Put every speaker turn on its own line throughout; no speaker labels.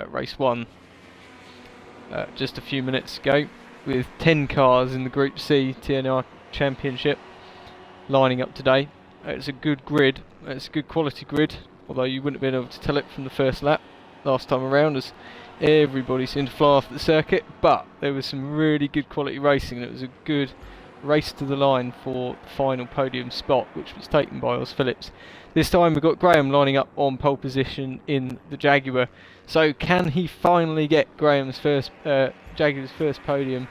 race 1 just a few minutes ago, with 10 cars in the Group C TNR Championship lining up today. It's a good grid, it's a good quality grid, although you wouldn't have been able to tell it from the first lap last time around, as everybody seemed to fly off the circuit, but there was some really good quality racing, and it was a good race to the line for the final podium spot, which was taken by Oz Phillips. This time we've got Graham lining up on pole position in the Jaguar. So can he finally get Graham's first Jaguar's first podium?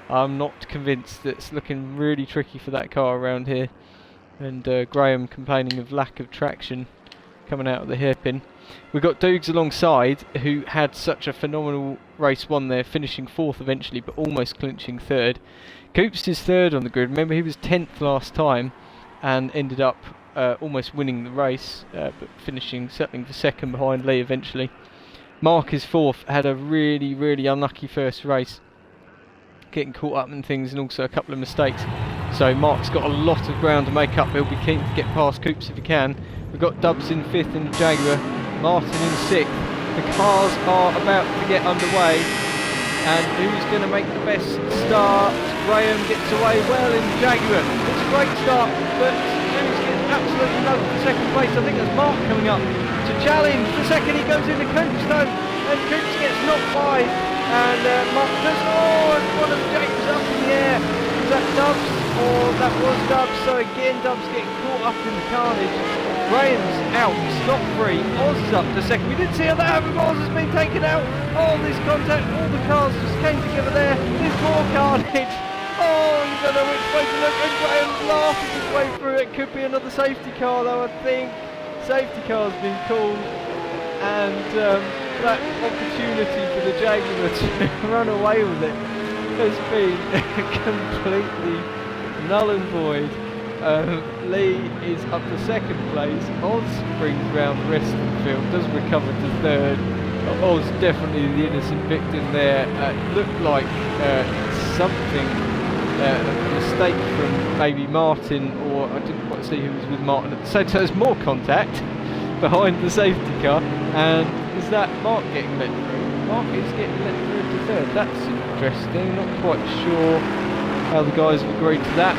I'm not convinced. It's looking really tricky for that car around here, and Graham complaining of lack of traction coming out of the hairpin. We've got Dukes alongside, who had such a phenomenal race 1 there, finishing 4th eventually, but almost clinching 3rd. Coops is 3rd on the grid. Remember, he was 10th last time and ended up almost winning the race, but finishing, settling for 2nd behind Lee eventually. Mark is 4th, had a really unlucky first race, getting caught up in things and also a couple of mistakes. So Mark's got a lot of ground to make up. He'll be keen to get past Coops if he can. We've got Dubs in 5th in the Jaguar, Martin in 6th. The cars are about to get underway, and who's going to make the best start? Graham gets away well in the Jaguar. It's a great start, but who's getting absolutely loved for 2nd place? I think there's Mark coming up to challenge. The second he goes into Coops though, and Coops gets knocked by, and Mark does, and one of the Jaguars up in the air. Is that Dubs? Or that was Dubs, so again Dubs getting caught up in the carnage. Graham's out, stop free. Oz is up to 2nd. We didn't see how that happened, but Oz has been taken out. Oh, this contact, all the cars just came together there. There's more carnage. Oh, you don't know which way to look, and Graham's laughing his way through. It could be another safety car though, I think. Safety car's been called, and that opportunity for the Jaguar to run away with it has been completely null and void. Lee is up to 2nd place. Oz brings round the rest of the field, does recover to 3rd. Oz definitely the innocent victim there. Looked like something, a mistake from maybe Martin, or I didn't quite see who was with Martin at the same time. There's more contact behind the safety car, and is that Mark getting let through? Mark is getting let through to 3rd. That's interesting, not quite sure how the guys have agreed to that,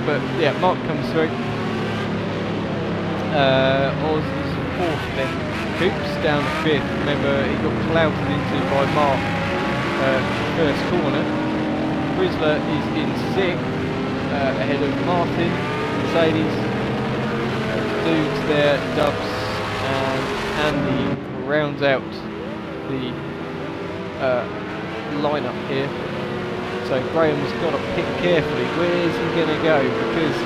but yeah, Mark comes through. Oz is 4th then. Coops down to 5th. Remember, he got clouted into by Mark first corner. Chrysler is in 6th, ahead of Martin, Mercedes, Dudes there, Dubs, and Andy rounds out the lineup here. So Graham's got to pick carefully. Where's he going to go? Because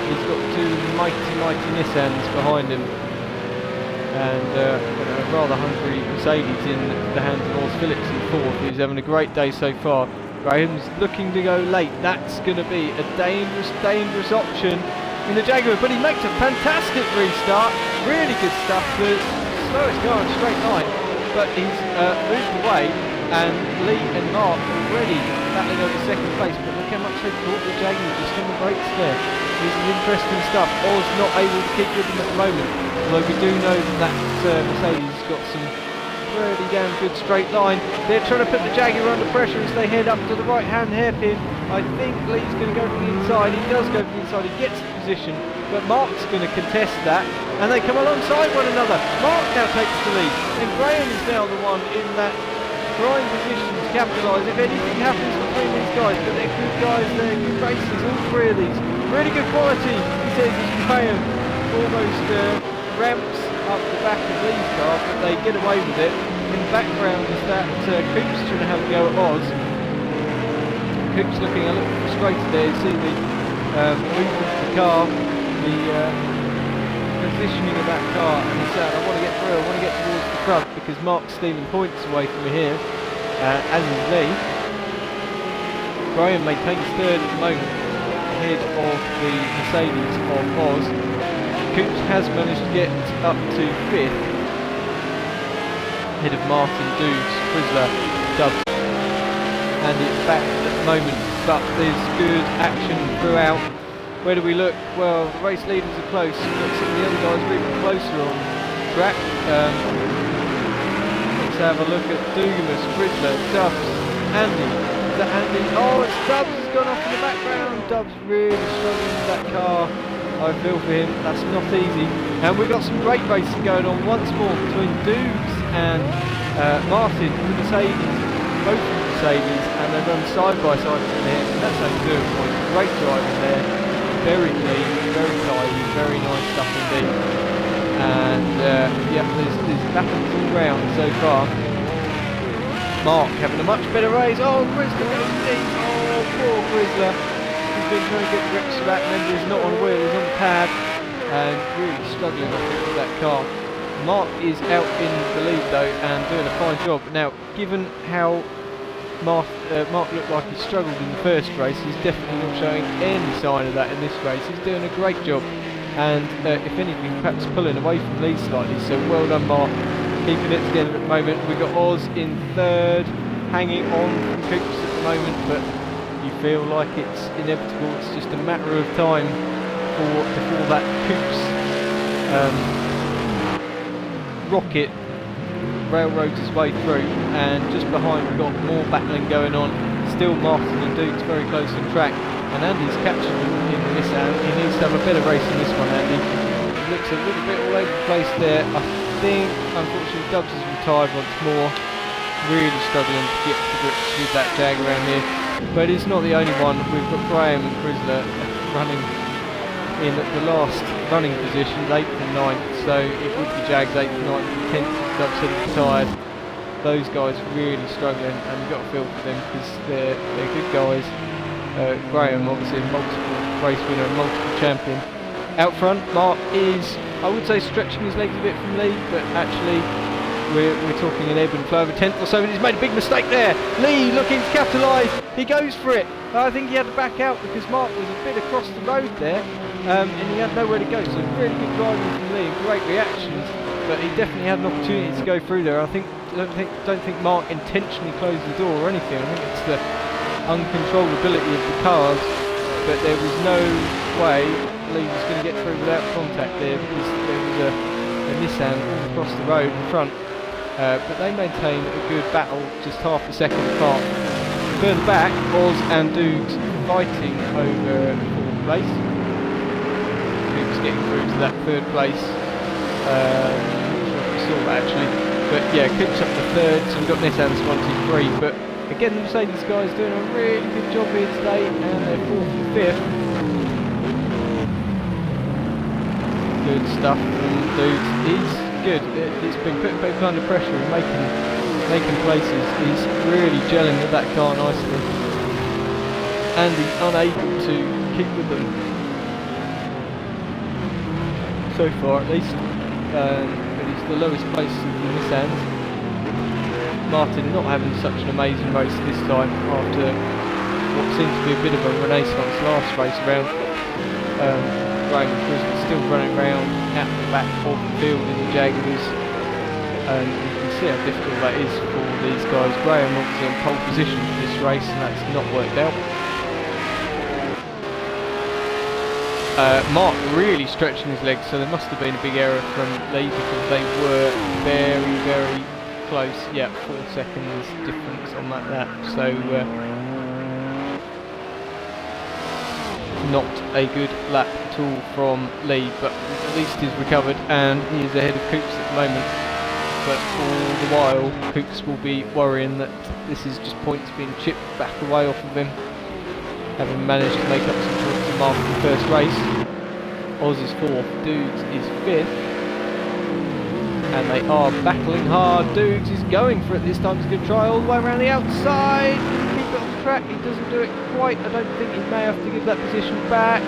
he's got 2 mighty Nissans behind him, and a rather hungry Mercedes in the hands of Oz Phillips in 4th, who's having a great day so far. Graham's looking to go late. That's going to be a dangerous option in the Jaguar, but he makes a fantastic restart. Really good stuff. The slowest car in a straight line, but he's moved away, and Lee and Mark already battling over 2nd place, but look how much they've caught the Jaguar just on the brakes there. This is interesting stuff. Oz not able to keep with them at the moment, although we do know that Mercedes has got some pretty damn good straight line. They're trying to put the Jaguar under pressure as they head up to the right hand hairpin. I think Lee's going to go for the inside. He does go for the inside, he gets the position, but Mark's going to contest that, and they come alongside one another. Mark now takes the lead, and Graham is now the one in that prime position to capitalise if anything happens between these guys. But they're good guys, they're good races, all 3 of these. Really good quality, he says, as Graham almost ramps up the back of Lee's car, but they get away with it. In the background is that Coops trying to have a go at Oz. Coops looking a little frustrated there. You see the movement of the car, the positioning of that car, and he's saying, I want to get through, I want to get towards the front, because Mark's stealing points away from me here, as is Lee. Graham maintains 3rd at the moment, ahead of the Mercedes of Oz. Coops has managed to get up to 5th, ahead of Martin, Dudes, Chrysler, Dubs, and it's back at the moment, but there's good action throughout. Where do we look? Well, the race leaders are close, but some of the other guys are even closer on track. let's have a look at Dugamus, Grizzler, Dubs, Andy. Is that Andy? Oh, it's Dubs has gone off in the background. Dubs really struggling with that car. I feel for him, that's not easy. And we've got some great racing going on once more between Dugs and Martin, the Mercedes, both of the Mercedes, and they've done side by side from there. And that's how you do it, boys. Great driving there, very clean, very tidy, very nice stuff indeed. And yeah, there's battles all round so far. Mark having a much better race. Oh, Grizzler goes deep. Oh, poor Grizzler. He's been trying to get grips to that. Remember, he's not on the wheel, he's on the pad, and really struggling I think with that car. Mark is out in the lead though and doing a fine job. Now, given how Mark looked like he struggled in the first race, he's definitely not showing any sign of that in this race. He's doing a great job, and if anything, perhaps pulling away from Lee slightly. So well done, Mark. Keeping it together at the moment. We've got Oz in third, hanging on from Coops at the moment, but you feel like it's inevitable. It's just a matter of time before that Coops rocket railroads his way through. And just behind we've got more battling going on. Still Martin and Duke's very close on track, and Andy's catching him in the Nissan. He needs to have a better race in this one, Andy. It looks a little bit all over the place there. I think, unfortunately, Dubs has retired once more. Really struggling to get to grips with that Jag around here. But it's not the only one. We've got Graham and Grizzler running in at the last running positions, 8th and 9th. So it would be Jags 8th and 9th and 10th. Dubs had retired. Those guys really struggling, and you've got to feel for them because they're good guys. Graham, obviously, a multiple race winner and multiple champion. Out front, Mark is, I would say, stretching his legs a bit from Lee, but actually we're talking an ebb and flow of a tenth or so, and he's made a big mistake there. Lee looking to capitalise, he goes for it. I think he had to back out because Mark was a bit across the road there, and he had nowhere to go. So really good driving from Lee, and great reactions, but he definitely had an opportunity to go through there. I don't think Mark intentionally closed the door or anything. I think it's the uncontrollability of the cars, but there was no way Lee was going to get through without contact there because there was a Nissan all across the road in front. But they maintain a good battle just half a second apart. Further back, Oz and Dukes fighting over 4th place. Dukes getting through to that 3rd place. I'm not sure if we saw that actually. But yeah, Coops up to 3rd, so we've got Nissans 1, 2, 3. But again, the Mercedes guys doing a really good job here today, and they're 4th and 5th. Good stuff from Dudes. He's good. He's been putting people under pressure and making places. He's really gelling with that car nicely. And he's unable to keep with them. So far at least. But he's the lowest place of the Nissans. Martin not having such an amazing race this time after what seems to be a bit of a renaissance last race around. Graham and Grizzly still running around at the back of the field in the Jaguars, and you can see how difficult that is for these guys. Graham obviously on pole position for this race, and that's not worked out. Mark really stretching his legs, so there must have been a big error from Lee because they were very, very close. Yeah, 4 seconds difference on that lap. So not a good lap at all from Lee, but at least he's recovered and he is ahead of Coops at the moment. But all the while, Coops will be worrying that this is just points being chipped back away off of him, having managed to make up some points in Mark in the first race. Oz is 4th, Dudes is 5th, and they are battling hard. Dudes is going for it this time. He's going to try all the way around the outside, keep it on the track. He doesn't do it quite. I don't think he may have to give that position back.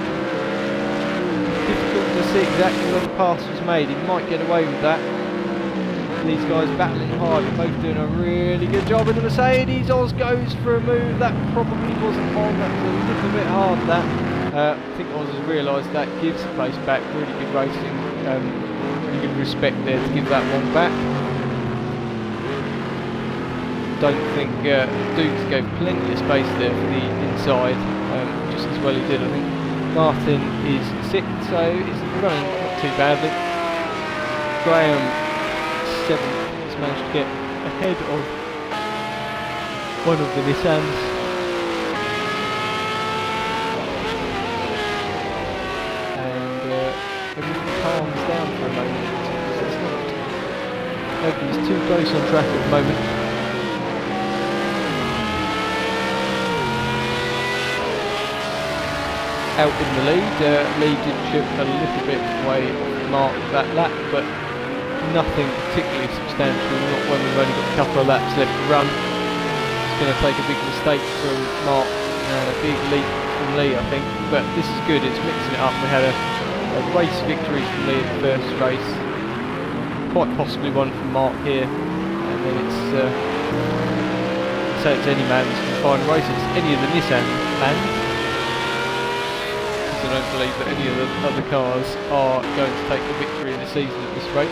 Difficult to see exactly where the pass was made. He might get away with that. These guys battling hard, they're both doing a really good job in the Mercedes. Oz goes for a move that probably wasn't on. That was a little bit hard, that. I think Oz has realised that, gives the place back. Really good racing, really good respect there to give that one back. Don't think Dukes gave plenty of space there for the inside, just as well he did. I think Martin is 6th, so he's running not too badly. Graham 7th, has managed to get a ahead of one of the Nissans. And everything calms down for a moment. So it's not, nobody's too close on track at the moment. Out in the lead, Lee did chip a little bit away off Mark that lap, but nothing particularly substantial, not when we've only got a couple of laps left to run. It's going to take a big mistake from Mark and a big leap from Lee, I think, but this is good, it's mixing it up. We had a race victory from Lee in the first race, quite possibly one from Mark here, and then it's so it's any man's final race, it's any of the Nissan fans. I don't believe that any of the other cars are going to take the victory in the season at this rate,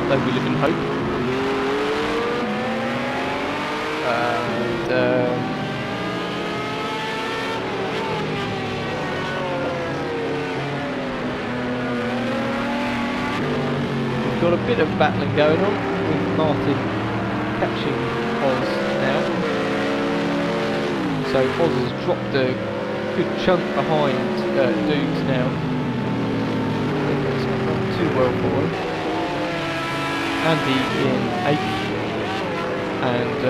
though we live in hope. And we've got a bit of battling going on with Martin catching Oz now, so Oz has dropped a good chunk behind Dukes now. I think it's not too well for him. Andy in 8th and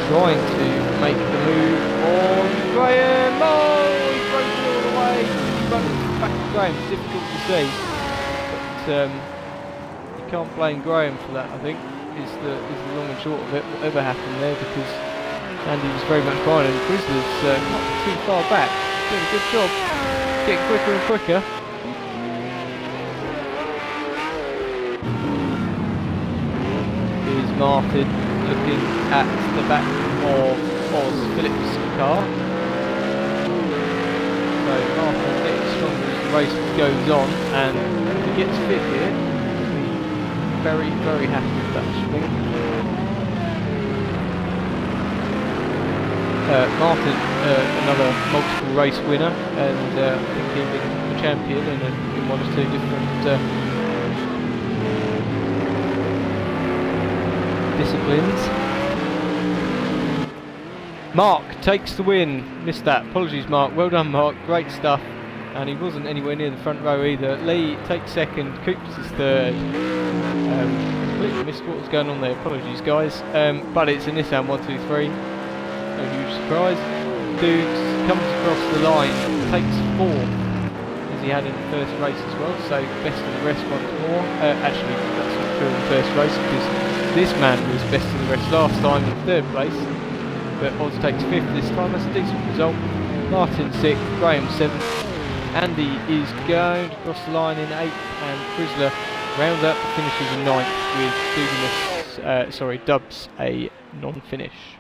trying to make the move on Graham. Oh, he broke it all the way. He's running back to Graham. It's difficult to see, but you can't blame Graham for that. I think is the long and short of it. Whatever happened there, because Andy was very much behind, and Grizzly's not too far back. Doing a good job. Getting quicker and quicker. Here's Martin looking at the back of Oz Phillips' car. So Martin getting stronger as the race goes on, and if he gets fit here, he'll be very, very happy with that, I think. Martin, another multiple race winner, and I think he'll be a champion in one or two different disciplines. Mark takes the win. Missed that. Apologies, Mark. Well done, Mark. Great stuff. And he wasn't anywhere near the front row either. Lee takes second. Coops is third. Completely missed what was going on there. Apologies, guys. But it's a Nissan 123. No huge surprise. Dukes comes across the line, takes fourth, as he had in the first race as well, so best of the rest once more. Actually, that's not true in the first race, because this man was best of the rest last time in third place, but Oz takes fifth this time. That's a decent result. Martin sixth, Graham seventh, Andy is going to cross the line in eighth, and Chrysler rounds up, finishes in ninth with Dubs a non-finish.